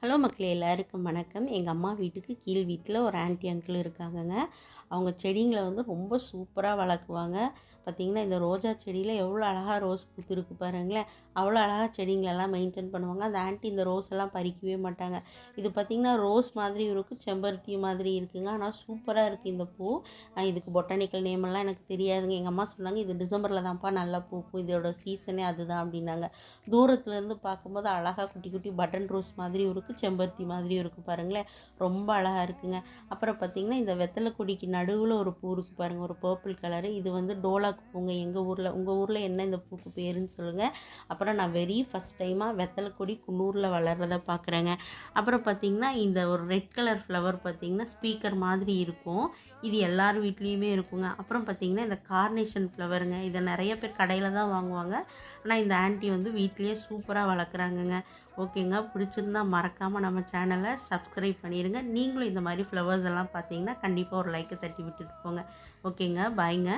Hello மக்களே, எல்லாருக்கும் வணக்கம். எங்கள் அம்மா வீட்டுக்கு கீழ் வீட்டில் ஒரு ஆன்ட்டி அங்கிள் இருக்காங்கங்க. அவங்க செடிங்களை வந்து ரொம்ப சூப்பராக வளர்க்குவாங்க. பார்த்திங்கன்னா இந்த ரோஜா செடியில் எவ்வளோ அழகாக ரோஸ் பூத்துருக்கு பாருங்களேன். அவ்வளோ அழகாக செடிங்களெல்லாம் மெயின்டைன் பண்ணுவாங்க. அந்த ஆன்ட்டி இந்த ரோஸ் எல்லாம் பறிக்கவே மாட்டாங்க. இது பார்த்திங்கன்னா ரோஸ் மாதிரி இருக்கும், செம்பருத்தி மாதிரி இருக்குங்க. ஆனால் சூப்பராக இருக்குது இந்த பூ. இதுக்கு பொட்டானிக்கல் நேமெல்லாம் எனக்கு தெரியாதுங்க. எங்கள் அம்மா சொன்னாங்க, இது டிசம்பரில் தான்ப்பா நல்லா பூக்கும், இதோட சீசனே அதுதான் அப்படின்னாங்க. தூரத்துலேருந்து பார்க்கும்போது அழகாக குட்டி குட்டி பட்டன் ரோஸ் மாதிரியும் இருக்குது, செம்பருத்தி மாதிரியும் இருக்குது பாருங்களேன். ரொம்ப அழகாக இருக்குங்க. அப்புறம் பார்த்திங்கன்னா இந்த வெத்தலை கொடிக்கு நடுவில் ஒரு பூ இருக்குது பாருங்கள், ஒரு பர்பிள் கலரு. இது வந்து டோலாக்கு பூங்க எங்கள் ஊரில். உங்கள் ஊரில் என்ன இந்த பூக்கு பேருன்னு சொல்லுங்கள். அப்புறம் நான் வெரி ஃபஸ்ட் டைமாக வெத்தலை கொடி குன்னூரில் வளர்கிறத பார்க்குறேங்க. அப்புறம் பார்த்திங்கன்னா இந்த ஒரு ரெட் கலர் ஃப்ளவர் பார்த்திங்கன்னா ஸ்பீக்கர் மாதிரி இருக்கும். இது எல்லார் வீட்லேயுமே இருக்குங்க. அப்புறம் பார்த்திங்கன்னா இந்த கார்னேஷன் ஃப்ளவருங்க. இதை நிறைய பேர் கடையில் தான் வாங்குவாங்க. ஆனால் இந்த ஆன்ட்டி வந்து வீட்லேயே சூப்பராக வளர்க்குறாங்கங்க. ஓகேங்க, பிடிச்சிருந்தா மறக்காமல் நம்ம சேனலை சப்ஸ்கிரைப் பண்ணிடுங்க. நீங்களும் இந்த மாதிரி ஃப்ளவர்ஸ் எல்லாம் பார்த்தீங்கன்னா கண்டிப்பாக ஒரு லைக்கை தட்டி விட்டுட்டு போங்க. ஓகேங்க, பாய்ங்க.